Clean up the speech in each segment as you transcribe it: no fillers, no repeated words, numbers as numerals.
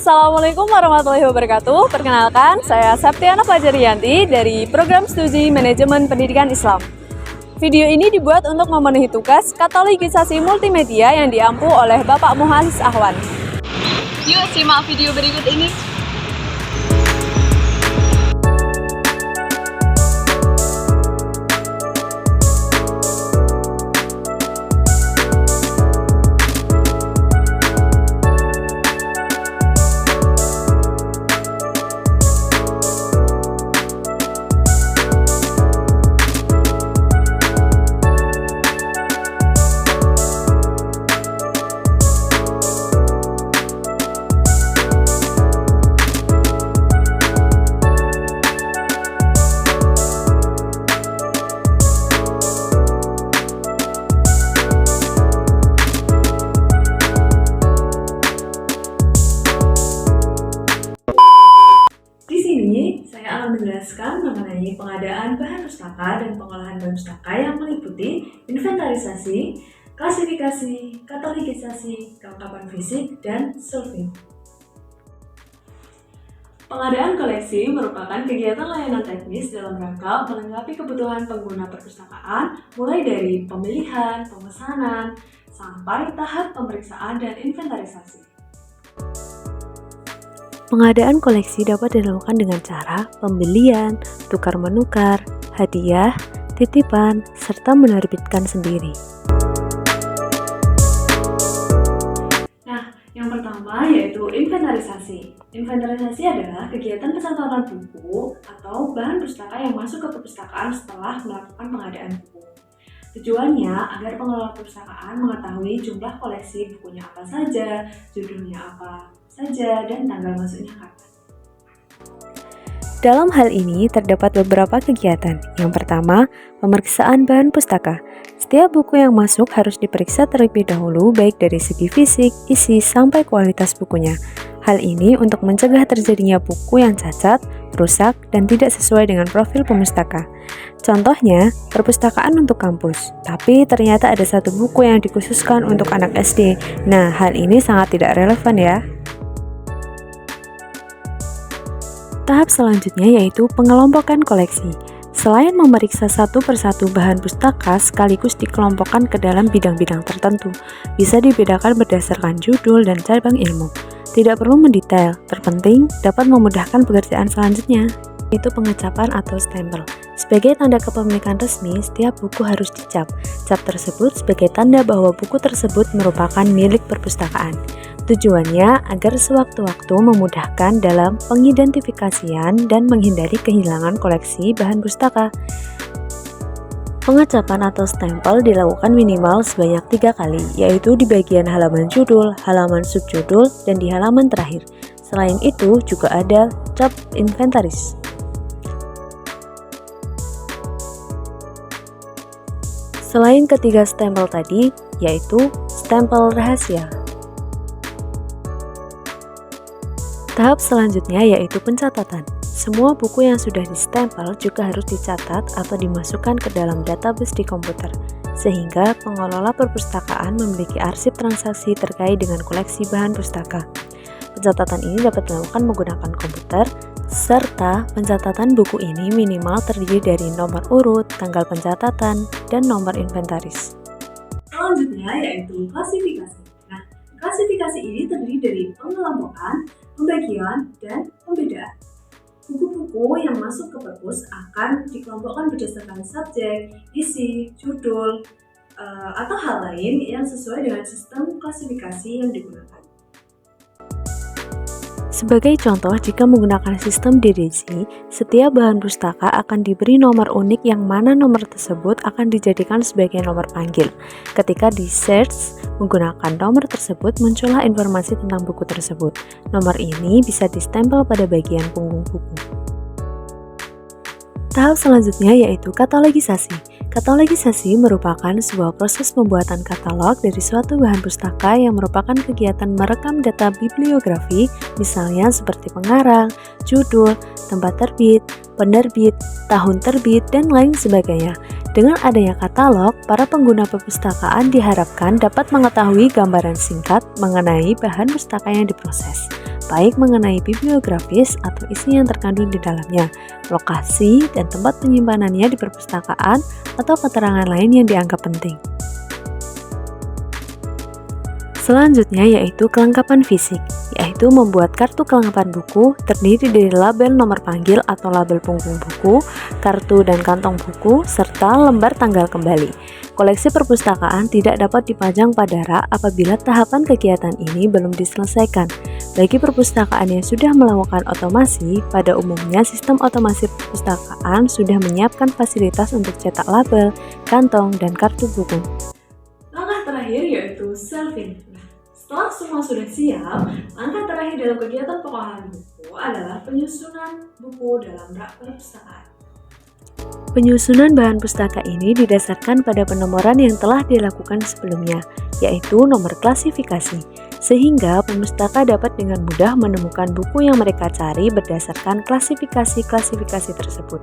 Assalamualaikum warahmatullahi wabarakatuh. Perkenalkan, saya Septiana Fajariyanti dari Program Studi Manajemen Pendidikan Islam. Video ini dibuat untuk memenuhi tugas katalogisasi multimedia yang diampu oleh Bapak Muhalis Ahwan. Yuk simak video berikut ini. Saya akan menjelaskan mengenai pengadaan bahan pustaka dan pengolahan bahan pustaka yang meliputi inventarisasi, klasifikasi, katalogisasi, kelengkapan fisik, dan survei. Pengadaan koleksi merupakan kegiatan layanan teknis dalam rangka melengkapi kebutuhan pengguna perpustakaan mulai dari pemilihan, pemesanan, sampai tahap pemeriksaan dan inventarisasi. Pengadaan koleksi dapat dilakukan dengan cara pembelian, tukar-menukar, hadiah, titipan, serta menerbitkan sendiri. Nah, yang pertama yaitu inventarisasi. Inventarisasi adalah kegiatan pencatatan buku atau bahan pustaka yang masuk ke perpustakaan setelah melakukan pengadaan buku. Tujuannya agar pengelola perpustakaan mengetahui jumlah koleksi bukunya apa saja, judulnya apa saja, dan tanggal masuknya kapan. Dalam hal ini terdapat beberapa kegiatan. Yang pertama, pemeriksaan bahan pustaka. Setiap buku yang masuk harus diperiksa terlebih dahulu baik dari segi fisik, isi, sampai kualitas bukunya. Hal ini untuk mencegah terjadinya buku yang cacat, rusak, dan tidak sesuai dengan profil pemustaka. Contohnya, perpustakaan untuk kampus, tapi ternyata ada satu buku yang dikhususkan untuk anak SD. Nah, hal ini sangat tidak relevan ya. Tahap selanjutnya yaitu pengelompokan koleksi. Selain memeriksa satu persatu bahan pustaka sekaligus dikelompokkan ke dalam bidang-bidang tertentu, bisa dibedakan berdasarkan judul dan cabang ilmu. Tidak perlu mendetail, terpenting dapat memudahkan pekerjaan selanjutnya, yaitu pengecapan atau stempel. Sebagai tanda kepemilikan resmi, setiap buku harus dicap. Cap tersebut sebagai tanda bahwa buku tersebut merupakan milik perpustakaan. Tujuannya agar sewaktu-waktu memudahkan dalam pengidentifikasian dan menghindari kehilangan koleksi bahan pustaka. Pengecapan atau stempel dilakukan minimal sebanyak 3 kali, yaitu di bagian halaman judul, halaman subjudul, dan di halaman terakhir. Selain itu juga ada cap inventaris. Selain ketiga stempel tadi, yaitu stempel rahasia. Tahap selanjutnya yaitu pencatatan. Semua buku yang sudah distempel juga harus dicatat atau dimasukkan ke dalam database di komputer, sehingga pengelola perpustakaan memiliki arsip transaksi terkait dengan koleksi bahan pustaka. Pencatatan ini dapat dilakukan menggunakan komputer, serta pencatatan buku ini minimal terdiri dari nomor urut, tanggal pencatatan, dan nomor inventaris. Selanjutnya yaitu klasifikasi. Nah, klasifikasi ini terdiri dari pengelompokan, pembagian, dan pembedaan. Buku-buku yang masuk ke perpus akan dikelompokkan berdasarkan subjek, isi, judul, atau hal lain yang sesuai dengan sistem klasifikasi yang digunakan. Sebagai contoh, jika menggunakan sistem DDC, setiap bahan pustaka akan diberi nomor unik yang mana nomor tersebut akan dijadikan sebagai nomor panggil. Ketika di search menggunakan nomor tersebut, muncullah informasi tentang buku tersebut. Nomor ini bisa distempel pada bagian punggung buku. Tahap selanjutnya yaitu katalogisasi. Katalogisasi merupakan sebuah proses pembuatan katalog dari suatu bahan pustaka yang merupakan kegiatan merekam data bibliografi, misalnya seperti pengarang, judul, tempat terbit, penerbit, tahun terbit, dan lain sebagainya. Dengan adanya katalog, para pengguna perpustakaan diharapkan dapat mengetahui gambaran singkat mengenai bahan pustaka yang diproses. baik mengenai bibliografis atau isi yang terkandung di dalamnya, lokasi dan tempat penyimpanannya di perpustakaan, atau keterangan lain yang dianggap penting. Selanjutnya yaitu kelengkapan fisik, yaitu membuat kartu kelengkapan buku terdiri dari label nomor panggil atau label punggung buku, kartu dan kantong buku, serta lembar tanggal kembali. Koleksi perpustakaan tidak dapat dipajang pada rak apabila tahapan kegiatan ini belum diselesaikan. Bagi perpustakaan yang sudah melakukan otomasi, pada umumnya sistem otomasi perpustakaan sudah menyiapkan fasilitas untuk cetak label, kantong, dan kartu buku. Langkah terakhir yaitu shelving. Setelah semua sudah siap, langkah terakhir dalam kegiatan pengolahan buku adalah penyusunan buku dalam rak perpustakaan. Penyusunan bahan pustaka ini didasarkan pada penomoran yang telah dilakukan sebelumnya, yaitu nomor klasifikasi, sehingga pemustaka dapat dengan mudah menemukan buku yang mereka cari berdasarkan klasifikasi-klasifikasi tersebut.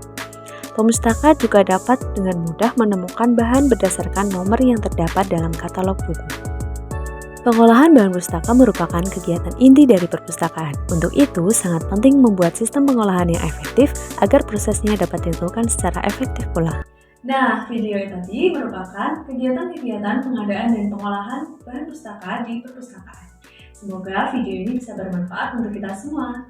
Pemustaka juga dapat dengan mudah menemukan bahan berdasarkan nomor yang terdapat dalam katalog buku. Pengolahan bahan pustaka merupakan kegiatan inti dari perpustakaan. Untuk itu, sangat penting membuat sistem pengolahan yang efektif agar prosesnya dapat dilakukan secara efektif pula. Nah, video ini tadi merupakan kegiatan-kegiatan pengadaan dan pengolahan bahan pustaka di perpustakaan. Semoga video ini bisa bermanfaat untuk kita semua.